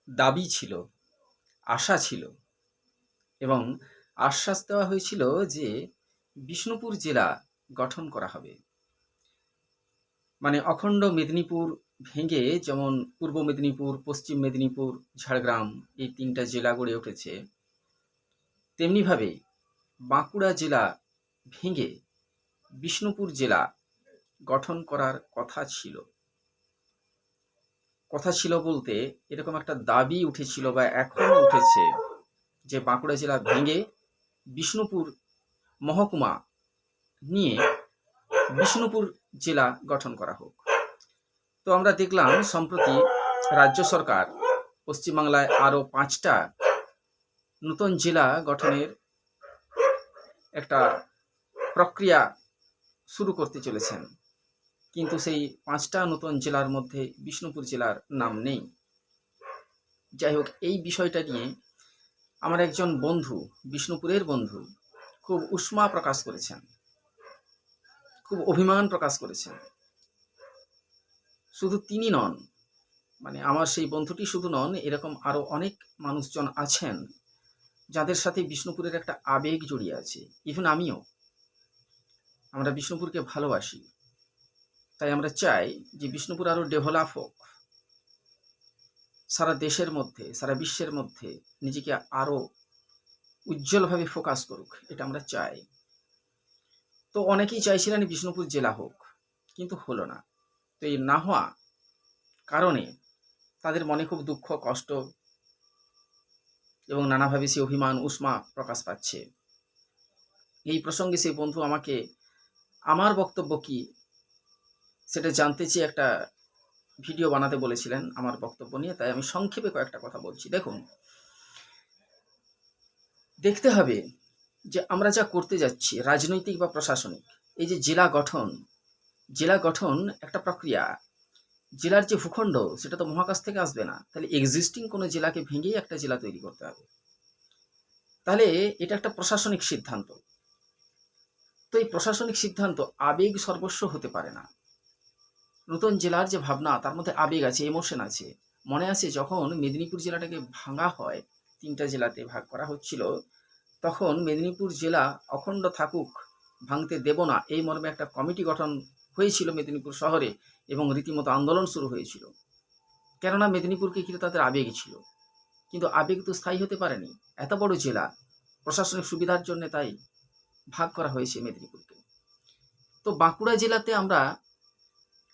দাবি ছিল, আশা ছিল এবং আশ্বাস দেওয়া হয়েছিল যে বিষ্ণুপুর জেলা গঠন করা হবে। মানে অখণ্ড মেদিনীপুর ভেঙে যেমন পূর্ব মেদিনীপুর, পশ্চিম মেদিনীপুর, ঝাড়গ্রাম এই ৩টা জেলা গড়ে উঠেছে, তেমনিভাবে বাঁকুড়া জেলা ভেঙে বিষ্ণুপুর জেলা গঠন করার কথা ছিল। কথা ছিল বলতে এরকম একটা দাবি উঠেছিল বা এখনো উঠেছে যে বাঁকুড়া জেলা ভেঙে বিষ্ণুপুর মহকুমা নিয়ে বিষ্ণুপুর জেলা গঠন করা হোক। তো আমরা দেখলাম সম্প্রতি রাজ্য সরকার পশ্চিমবাংলায় আরও 5টা নতুন জেলা গঠনের একটা প্রক্রিয়া শুরু করতে চলেছেন, কিন্তু সেই 5টা নতুন জেলার মধ্যে বিষ্ণুপুর জেলার নাম নেই। যাই হোক, এই বিষয়টা নিয়ে আমার একজন বন্ধু, বিষ্ণুপুরের বন্ধু, খুব উষ্মা প্রকাশ করেছেন, খুব অভিমান প্রকাশ করেছেন। শুধু তিনি নন, মানে আমার সেই বন্ধুটি শুধু নন, এরকম আরও অনেক মানুষজন আছেন যাদের সাথে বিষ্ণুপুরের একটা আবেগ জড়িয়ে আছে। ইভেন আমিও, আমরা বিষ্ণুপুরকে ভালোবাসি। তাই আমরা চাই যে বিষ্ণুপুর আরও ডেভেলপ হোক, সারা দেশের মধ্যে, সারা বিশ্বের মধ্যে নিজেকে আরও উজ্জ্বলভাবে ফোকাস করুক, এটা আমরা চাই। তো অনেকেই চাইছিলেন বিষ্ণুপুর জেলা হোক, কিন্তু হলো না। তো এই না হওয়া কারণে তাদের মনে খুব দুঃখ, কষ্ট এবং নানাভাবে সে অভিমান, উষ্মা প্রকাশ পাচ্ছে। এই প্রসঙ্গে সেই বন্ধু আমাকে আমার বক্তব্য কি সেটা জানতে চেয়ে একটা ভিডিও বানাতে বলেছিলেন আমার বক্তব্য নিয়ে। তাই আমি সংক্ষেপে কয়েকটা কথা বলছি। দেখুন, দেখতে হবে যে আমরা যা করতে যাচ্ছি রাজনৈতিক বা প্রশাসনিক, এই যে জেলা গঠন, জেলা গঠন একটা প্রক্রিয়া। জেলার যে ভূখণ্ড সেটা তো মহাকাশ থেকে আসবে না, তাহলে এক্সিস্টিং কোনো জেলাকে ভেঙেই একটা জেলা তৈরি করতে হবে। তাহলে এটা একটা প্রশাসনিক সিদ্ধান্ত। তো এই প্রশাসনিক সিদ্ধান্ত আবেগ সর্বস্ব হতে পারে না। নতুন জেলার যে ভাবনা, তার মধ্যে আবেগ আছে, ইমোশন আছে। মনে আছে যখন মেদিনীপুর জেলাটাকে ভাঙা হয়, 3টা জেলাতে ভাগ করা হচ্ছিল, তখন মেদিনীপুর জেলা অখণ্ড থাকুক, ভাঙতে দেব না, এই মর্মে একটা কমিটি গঠন হয়েছিল মেদিনীপুর শহরে এবং রীতিমতো আন্দোলন শুরু হয়েছিল। কেননা মেদিনীপুরকে ঘিরে তাদের আবেগ ছিল। কিন্তু আবেগ তো স্থায়ী হতে পারেনি। এত বড় জেলা, প্রশাসনিক সুবিধার জন্য তাই ভাগ করা হয়েছে মেদিনীপুরকে। তো বাঁকুড়া জেলাতে আমরা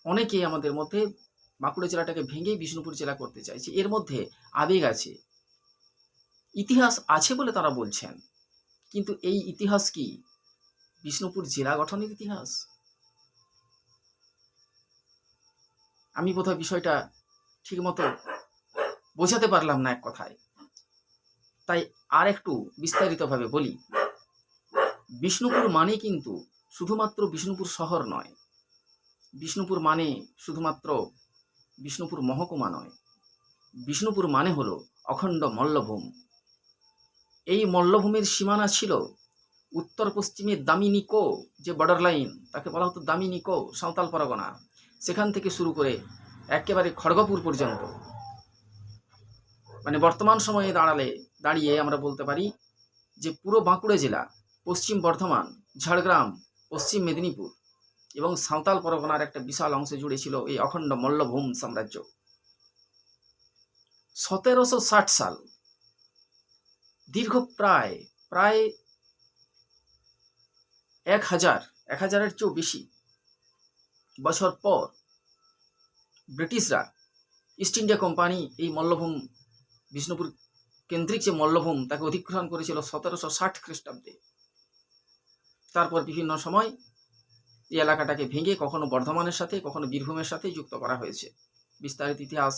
অনেকেই আমাদের মধ্যে বাঁকুড়া জেলাটাকে ভেঙেই বিষ্ণুপুর জেলা করতে চাইছে। এর মধ্যে আবেগ আছে, ইতিহাস আছে বলে তারা বলছেন। কিন্তু এই ইতিহাস কি বিষ্ণুপুর জেলা গঠনের ইতিহাস? আমি বোধহয় বিষয়টা ঠিকমতো বোঝাতে পারলাম না এক কথায়। তাই আর একটু বিস্তারিতভাবে বলি। বিষ্ণুপুর মানে কিন্তু শুধুমাত্র বিষ্ণুপুর শহর নয়, বিষ্ণুপুর মানে শুধুমাত্র বিষ্ণুপুর মহকুমা নয়। বিষ্ণুপুর মানে হলো অখণ্ড মল্লভূম। এই মল্লভূমির সীমানা ছিল উত্তর পশ্চিমে দামিনিকো, যে বর্ডার লাইন, তাকে বলা হতো দামিনিকো সাঁওতাল পরগনা, সেখান থেকে শুরু করে একেবারে খড়গপুর পর্যন্ত। মানে বর্তমান সময়ে দাঁড়িয়ে আমরা বলতে পারি যে পুরো বাঁকুড়া জেলা, পশ্চিম বর্ধমান, ঝাড়গ্রাম, পশ্চিম মেদিনীপুর এবং সাঁওতাল পরগনার একটা বিশাল অংশ জুড়ে ছিল এই অখণ্ড মল্লভূম সাম্রাজ্য। 1760 সাল, দীর্ঘ প্রায় প্রায় 1000-এর চেয়েও বেশি বছর পর ব্রিটিশরা, ইস্ট ইন্ডিয়া কোম্পানি এই মল্লভূম, বিষ্ণুপুর কেন্দ্রিক যে মল্লভূম, তাকে অধিগ্রহণ করেছিল 1760 খ্রিস্টাব্দে। তারপর বিভিন্ন সময় এই এলাকাটাকে ভেঙে কখনো বর্ধমানের সাথে, কখনো বীরভূমের সাথে যুক্ত করা হয়েছে। বিস্তারিত ইতিহাস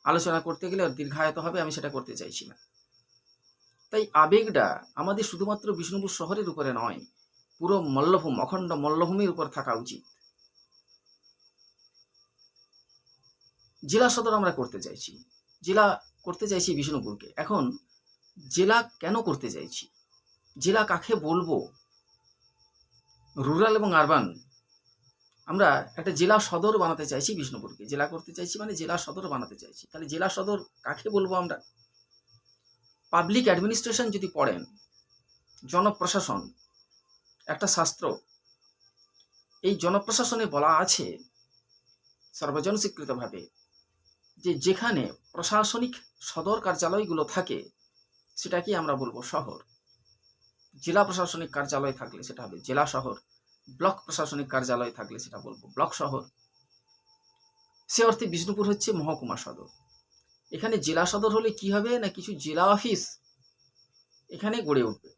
আলোচনা করতে গেলে দীর্ঘায়িত হবে, আমি সেটা করতে চাইছি না। তাই আবেগটা আমাদের শুধুমাত্র বিষ্ণুপুর শহরের উপরে নয়, পুরো মল্লভূম, অখণ্ড মল্লভূমির উপর থাকা উচিত। জেলা সদর আমরা করতে চাইছি, জেলা করতে চাইছি বিষ্ণুপুরকে। এখন জেলা কেন করতে চাইছি, জেলা কাকে বলবো? রুরাল এবং আরবান আমরা একটা জেলা সদর বানাতে চাইছি বিষ্ণুপুরকে, জেলা করতে চাইছি মানে জেলা সদর বানাতে চাইছি। তাহলে জেলা সদর কাকে বলবো আমরা? পাবলিক অ্যাডমিনিস্ট্রেশন যদি পড়েন, জনপ্রশাসন একটা শাস্ত্র, এই জনপ্রশাসনে বলা আছে সর্বজন স্বীকৃতভাবে যে যেখানে প্রশাসনিক সদর কার্যালয়গুলো থাকে সেটাকে আমরা বলবো শহর। জেলা প্রশাসনিক কার্যালয় থাকলে সেটা হবে জেলা শহর, ব্লক প্রশাসনিক কার্যালয় থাকলে সেটা বলবো ব্লক শহর। সে অর্থে বিষ্ণুপুর হচ্ছে মহকুমা সদর। এখানে জেলা সদর হলে কি হবে না, কিছু জেলা অফিস এখানে গড়ে উঠবে,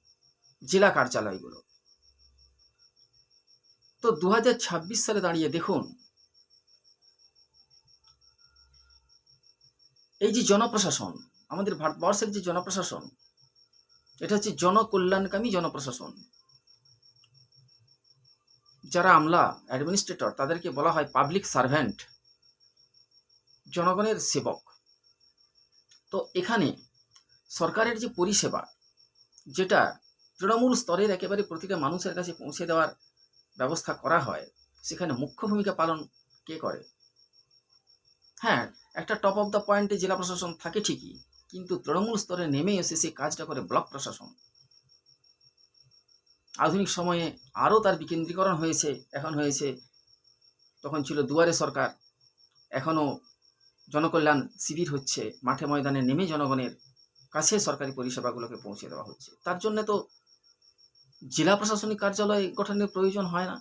জেলা কার্যালয়গুলো। তো 2026 সালে দাঁড়িয়ে দেখুন, এই যে জনপ্রশাসন, আমাদের ভারতবর্ষের যে জনপ্রশাসন, এটা হচ্ছে জনকল্যাণকামী জনপ্রশাসন। যারা আমলা অ্যাডমিনিস্ট্রেটর তাদেরকে বলা হয় পাবলিক সার্ভেন্ট, জনগণের সেবক। তো এখানে সরকারের যে পরিষেবা, যেটা তৃণমূল স্তরের একেবারে প্রতিটা মানুষের কাছে পৌঁছে দেওয়ার ব্যবস্থা করা হয়, সেখানে মুখ্য ভূমিকা পালন কে করে? হ্যাঁ, একটা টপ অফ দ্য পয়েন্টে জেলা প্রশাসন থাকে ঠিকই, কিন্তু তৃণমূল স্তরে নেমে এসে সেই কাজটা করে ব্লক প্রশাসন। আধুনিক সময়ে আরও তার বিকেন্দ্রীকরণ হয়েছে, এখন হয়েছে, তখন ছিল দুয়ারে সরকার, এখনও জনকল্যাণ শিবির হচ্ছে, মাঠে ময়দানে নেমে জনগণের কাছে সরকারি পরিষেবাগুলোকে পৌঁছে দেওয়া হচ্ছে। তার জন্য তো জেলা প্রশাসনিক কার্যালয় গঠনের প্রয়োজন হয় না।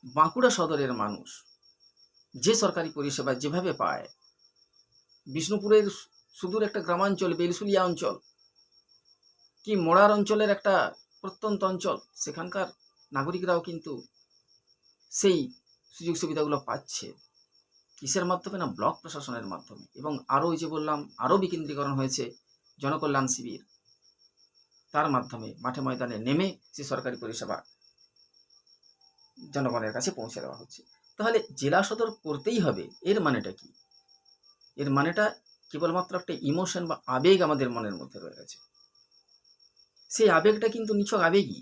বাঁকুড়া সদরের মানুষ যে সরকারি পরিষেবা যেভাবে পায়, বিষ্ণুপুরের সুদূর একটা গ্রামাঞ্চল বেলসুলিয়া অঞ্চল কি মোড়ার অঞ্চলের একটা প্রত্যন্ত অঞ্চল, সেখানকার নাগরিকরাও কিন্তু সেই সুযোগ সুবিধাগুলো পাচ্ছে। কিসের মাধ্যমে? না, ব্লক প্রশাসনের মাধ্যমে। এবং আরও ওই যে বললাম, আরও বিকেন্দ্রীকরণ হয়েছে, জনকল্যাণ শিবির, তার মাধ্যমে মাঠে ময়দানে নেমে সে সরকারি পরিষেবা জনগণের কাছে পৌঁছে দেওয়া হচ্ছে। তাহলে জেলা সদর করতেই হবে, এর মানেটা কি? এর মানেটা কেবলমাত্র একটা ইমোশন বা আবেগ আমাদের মনের মধ্যে রয়ে গেছে। সেই আবেগটা কিন্তু নিছক আবেগই,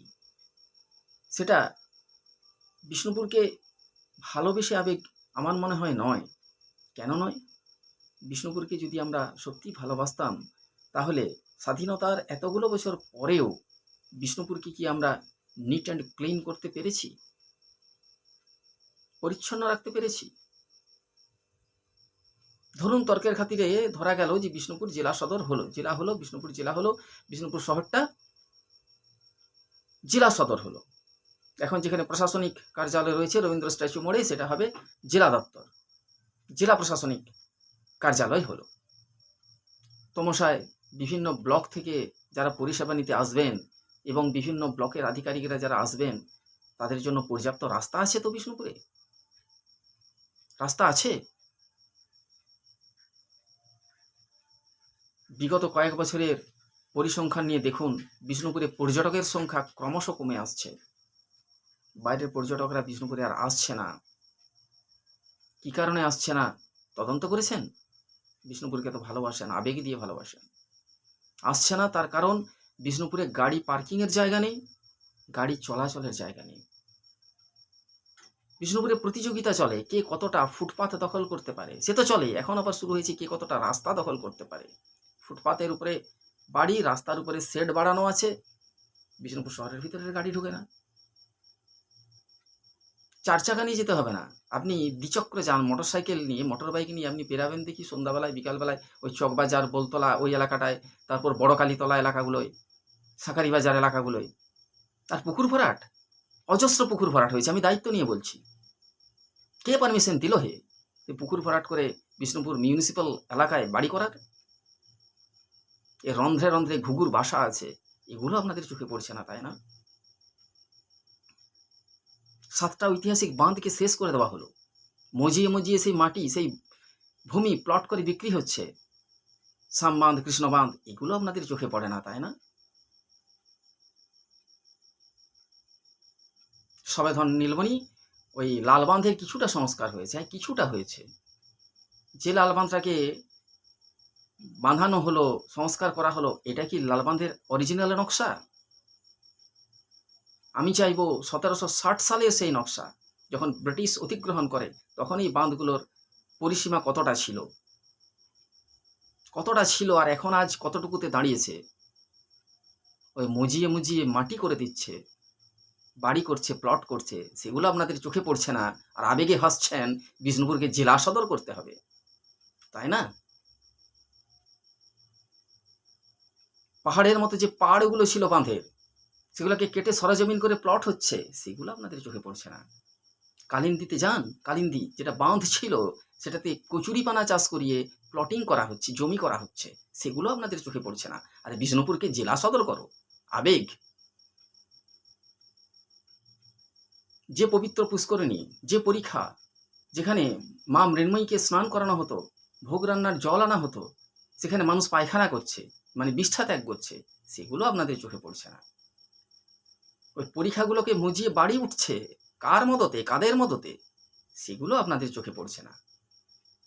সেটা বিষ্ণুপুরকে ভালোবেসে আবেগ আমার মনে হয় নয়। কেন নয়? বিষ্ণুপুরকে যদি আমরা সত্যি ভালোবাসতাম, তাহলে স্বাধীনতার এতগুলো বছর পরেও বিষ্ণুপুরকে কি আমরা নিট অ্যান্ড ক্লিন করতে পেরেছি, পরিচ্ছন্ন রাখতে পেরেছি? ধরুন তর্কের খাতিরে ধরা গেল যে বিষ্ণুপুর জেলা সদর হলো, জেলা হলো, বিষ্ণুপুর জেলা হলো, বিষ্ণুপুর শহরটা জেলা সদর হলো। এখন যেখানে প্রশাসনিক কার্যালয় রয়েছে রবীন্দ্র স্ট্যাচু মোড়ে, সেটা হবে জেলা দপ্তর, জেলা প্রশাসনিক কার্যালয় হলো। তমসায় বিভিন্ন ব্লক থেকে যারা পরিষেবা নিতে আসবেন এবং বিভিন্ন ব্লকের আধিকারিকরা যারা আসবেন, তাদের জন্য পর্যাপ্ত রাস্তা আছে তো বিষ্ণুপুরে? রাস্তা আছে? বিগত কয়েক বছরের পরিসংখ্যান নিয়ে দেখুন, বিষ্ণুপুরে পর্যটকের সংখ্যা ক্রমশ কমে আসছে। বাইরের পর্যটকরা বিষ্ণুপুরে আর আসছে না। কি কারণে আসছে না তদন্ত করেছেন? বিষ্ণুপুরকে তো ভালোবাসেন, আবেগ দিয়ে ভালোবাসেন। আসছে না তার কারণ বিষ্ণুপুরে গাড়ি পার্কিংয়ের জায়গা নেই, গাড়ি চলাচলের জায়গা নেই। বিষ্ণুপুরে প্রতিযোগিতা চলে কে কতটা ফুটপাথ দখল করতে পারে, সে তো চলে, এখন আবার শুরু হয়েছে কে কতটা রাস্তা দখল করতে পারে। ফুটপাথের উপরে বাড়ি, রাস্তার উপরে শেড বাড়ানো আছে, বিষ্ণুপুর শহরের ভিতরে গাড়ি ঢুকে না। চার চাকা নিয়ে যেতে হবে না, আপনি দ্বিচক্রে যান, মোটর সাইকেল নিয়ে, মোটর বাইক নিয়ে আপনি বেরাবেন দেখি সন্ধ্যাবেলায় বিকালবেলায় ওই চকবাজার, বোলতলা ওই এলাকাটায়, তারপর বড় কালীতলা এলাকাগুলোয়, শাঁখারি বাজার এলাকাগুলোয়। আর পুকুর ভরাট, অজস্র পুকুর ভরাট হয়েছে, আমি দায়িত্ব নিয়ে বলছি। কে পারমিশন দিল হে পুকুর ভরাট করে বিষ্ণুপুর মিউনিসিপ্যাল এলাকায় বাড়ি করার? এ রন্ধ্রে রন্ধ্রে ঘুঘুর বাসা আছে, এগুলো আপনাদের চোখে পড়ছে না, তাই না? 7টা ঐতিহাসিক বাঁধকে শেষ করে দেওয়া হলো, মজিয়ে মজিয়ে সেই মাটি, সেই ভূমি প্লট করে বিক্রি হচ্ছে। শ্যাম বাঁধ, কৃষ্ণ বাঁধ, এগুলো আপনাদের চোখে পড়ে না, তাই না? সবেধন নীলমণি ওই লাল বাঁধের কিছুটা সংস্কার হয়েছে, হ্যাঁ কিছুটা হয়েছে। যে লাল বাঁধটাকে বাঁধানো হলো, সংস্কার করা হলো, এটা কি লাল বাঁধের অরিজিনাল নকশা? আমি চাইব 1760 সালের সেই নকশা যখন ব্রিটিশ অধিগ্রহণ করে তখন এই বাঁধগুলোর পরিসীমা কতটা ছিল আর এখন আজ কতটুকুতে দাঁড়িয়েছে। ওই মুজিয়ে মুজিয়ে মাটি করে দিচ্ছে, বাড়ি করছে, প্লট করছে, সেগুলো আপনাদের চোখে পড়ছে না, আর আবেগে হাসছেন বিষ্ণুপুরকে জেলা সদর করতে হবে, তাই না? পাহাড়ের মতো যে পাহাড়গুলো ছিল বাঁধের, সেগুলোকে কেটে সরেজমিন করে প্লট হচ্ছে, সেগুলো আপনাদের চোখে পড়ছে না। কালিন্দিতে যান, কালিন্দি যেটা বাঁধ ছিল সেটাতে কচুরিপানা চাষ করিয়ে প্লটিং করা হচ্ছে, জমি করা হচ্ছে, সেগুলো আপনাদের চোখে পড়ছে না। আর বিষ্ণুপুরকে জেলা সদর করো, আবেগ। যে পবিত্র পুষ্করিণী, যে পরীক্ষা, যেখানে মা মৃন্ময়ীকে স্নান করানো হতো, ভোগ রান্নার জল আনা হতো, সেখানে মানুষ পায়খানা করছে, মানে বিষ্ঠা ত্যাগ করছে, সেগুলো আপনাদের চোখে পড়ছে না। ওই পরীক্ষাগুলোকে মুজিয়ে বাড়ি উঠছে, কার মদতে, কাদের মদতে, সেগুলো আপনাদের চোখে পড়ছে না।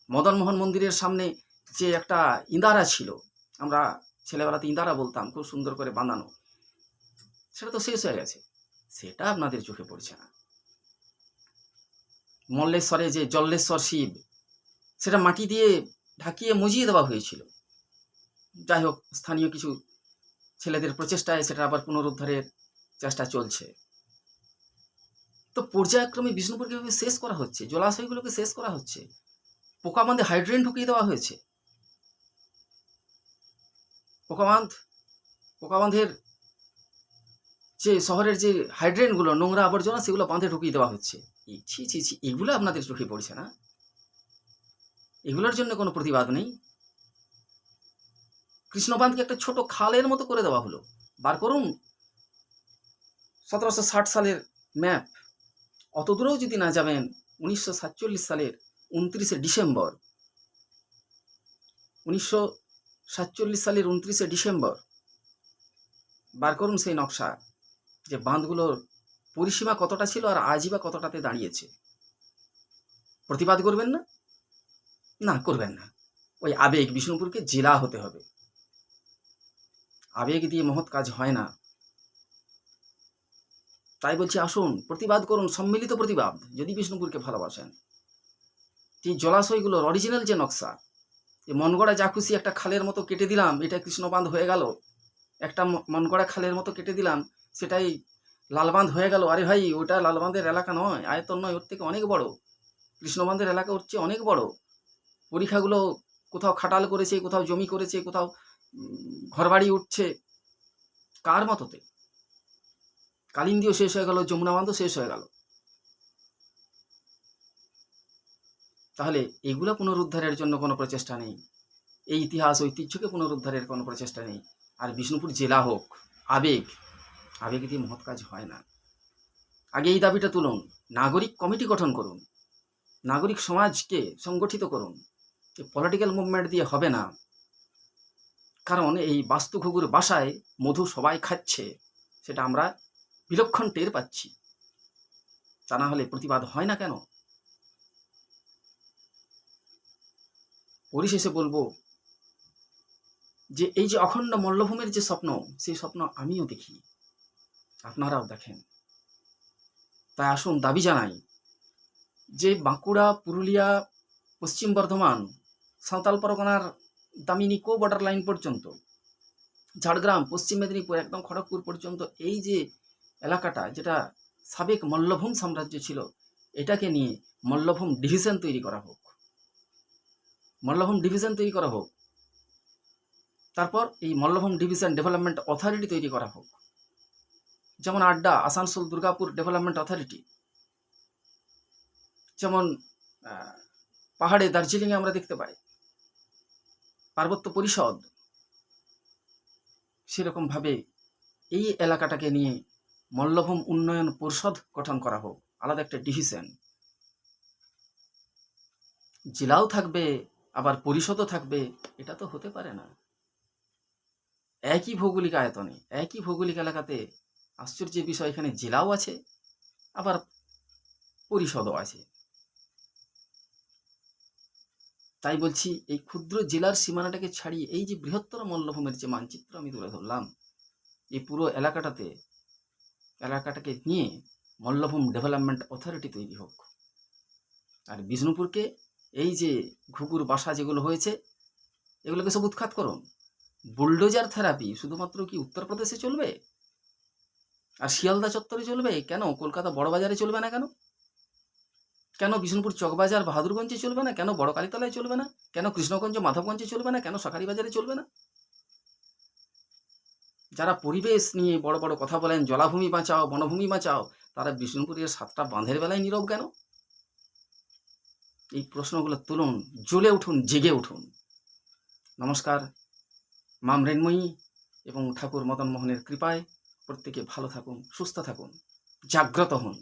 মদনমোহন মন্দিরের সামনে যে একটা ইঁদারা ছিল, আমরা ছেলেবেলাতে ইঁদারা বলতাম, খুব সুন্দর করে বানানো, সেটা তো শেষ হয়ে গেছে, সেটা আপনাদের চোখে পড়ছে না। মল্লেশ্বরে যে জল্লেশ্বর শিব, সেটা মাটি দিয়ে ঢাকিয়ে মুজিয়ে দেওয়া হয়েছিল। যাই হোক, স্থানীয় কিছু ছেলেদের প্রচেষ্টায় সেটা আবার পুনরুদ্ধারের চেষ্টা চলছে। তো পর্যায়ক্রমে বিষ্ণুপুরকে শেষ করা হচ্ছে, জলাশয়গুলোকে শেষ করা হচ্ছে, পোকা বাঁধে হাইড্রেন ঢুকিয়ে দেওয়া হয়েছে। পোকা বাঁধের যে শহরের যে হাইড্রেনগুলো, নোংরা আবর্জনা, সেগুলো বাঁধে ঢুকিয়ে দেওয়া হচ্ছে। ছি ছি ছি, এগুলো আপনাদের চোখে পড়ছে না? এগুলোর জন্য কোনো প্রতিবাদ নেই। কৃষ্ণবাঁধকে একটা ছোট খালের মতো করে দেওয়া হলো। বার করুন 1760 সালের ম্যাপ, অত দূরেও যদি না যাবেন, 1947 সালের 29শে ডিসেম্বর, 1947 সালের 29শে ডিসেম্বর বার করুন সেই নকশা, যে বাঁধগুলোর পরিসীমা কতটা ছিল আর আজই বা কতটাতে দাঁড়িয়েছে। প্রতিবাদ করবেন না? না, করবেন না। ওই আবেগ, বিষ্ণুপুরকে জেলা হতে হবে, আবেগ দিয়ে মহৎ কাজ হয় না। তাই বলছি, আসুন প্রতিবাদ করুন, সম্মিলিত প্রতিবাদ, যদি বিষ্ণুপুরকে ভালোবাসেন। যে জলাশয়গুলোর অরিজিনাল যে নকশা, যে মন গড়া যা খুশি একটা খালের মতো কেটে দিলাম, এটা কৃষ্ণবাঁধ হয়ে গেল, একটা মন গড়া খালের মতো কেটে দিলাম, সেটাই লালবাঁধ হয়ে গেল। আরে ভাই, ওটা লালবাঁধের এলাকা নয়, আয়তন নয়, ওর থেকে অনেক বড়। কৃষ্ণবাঁধের এলাকা ওর চেয়ে অনেক বড়। পরীক্ষাগুলো কোথাও খাটাল করেছে, কোথাও জমি করেছে, কোথাও ঘরবাড়ি উঠছে, কার মততে? কালিন্দিও শেষ হয়ে গেল, যমুনা বাঁধও শেষ হয়ে গেল। তাহলে এগুলো পুনরুদ্ধারের জন্য কোনো প্রচেষ্টা নেই, এই ইতিহাস ঐতিহ্যকে পুনরুদ্ধারের কোনো প্রচেষ্টা নেই। আর বিষ্ণুপুর জেলা হোক, আবেগ, আবেগ দিয়ে মহৎ কাজ হয় না। আগে এই দাবিটা তুলুন, নাগরিক কমিটি গঠন করুন, নাগরিক সমাজকে সংগঠিত করুন। পলিটিক্যাল মুভমেন্ট দিয়ে হবে না, কারণ এই বাস্তুঘুঘুর বাসায় মধু সবাই খাচ্ছে, সেটা আমরা বিলক্ষণ টের পাচ্ছি। তা না হলে প্রতিবাদ হয় না কেন? পরিশেষে বলবো যে এই যে অখণ্ড মল্লভূমির যে স্বপ্ন, সেই স্বপ্ন আমিও দেখি, আপনারাও দেখেন। তাই আসুন দাবি জানাই যে বাঁকুড়া, পুরুলিয়া, পশ্চিম বর্ধমান, সাঁওতাল পরগনার দামিনী বর্ডার লাইন পর্যন্ত, ঝাড়গ্রাম, পশ্চিম মেদিনীপুর, একদম খড়গপুর পর্যন্ত, এই যে এলাকাটা, যেটা সাবেক মল্লভূম সাম্রাজ্য ছিল, এটাকে নিয়ে মল্লভূম ডিভিশন তৈরি করা হোক, মল্লভূম ডিভিশন তৈরি করা হোক। তারপর এই মল্লভূম ডিভিশন ডেভেলপমেন্ট অথরিটি তৈরি করা হোক, যেমন আড্ডা, আসানসোল, দুর্গাপুর ডেভেলপমেন্ট অথরিটি, যেমন পাহাড়ে দার্জিলিংয়ে আমরা দেখতে পাই পার্বত্য পরিষদ, সেরকমভাবে এই এলাকাটাকে নিয়ে মল্লভূম উন্নয়ন পরিষদ গঠন করা হোক, আলাদা একটা ডিভিশন, জেলাও থাকবে আবার পরিষদও থাকবে। এটা তো হতে পারে না। একই ভৌগোলিক আয়তনে, একই ভৌগোলিক এলাকাতে আশ্চর্যের বিষয়, এখানে জেলাও আছে আবার পরিষদও আছে। তাই বলছি, এই ক্ষুদ্র জেলার সীমানাটাকে ছাড়িয়ে এই যে বৃহত্তর মল্লভূমের যে মানচিত্র আমি তুলে ধরলাম, এই পুরো এলাকাটাতে এলাকাটাকে নিয়ে মল্লভূম ডেভেলপমেন্ট অথরিটি তৈরি হোক। আর বিষ্ণুপুরকে এই যে ঘুঘুর বাসা যেগুলো হয়েছে এগুলোকে সব উৎখাত করুন। বুলডোজার থেরাপি শুধুমাত্র কি উত্তরপ্রদেশে চলবে আর শিয়ালদা চত্বরে চলবে? কেন কলকাতা বড়বাজারে চলবে না? কেন কেন বিষ্ণুপুর চকবাজার বাহাদুরগঞ্জে চলবে না? কেন বড় কালীতলায় চলবে না? কেন কৃষ্ণগঞ্জ মাধবগঞ্জে চলবে না? কেন সরকারি বাজারে চলবে না? যারা পরিবেশ নিয়ে বড় বড় কথা বলেন, জলাভূমি বাঁচাও, বনভূমি বাঁচাও, তারা বিষ্ণুপুরের 7টা বাঁধের বেলায় নীরব কেন? এই প্রশ্নগুলো তুলুন, জ্বলে উঠুন, জেগে উঠুন। নমস্কার। মা মৃন্ময়ী এবং ঠাকুর মদন মোহনের কৃপায় প্রত্যেকে ভালো থাকুন, সুস্থ থাকুন, জাগ্রত হন।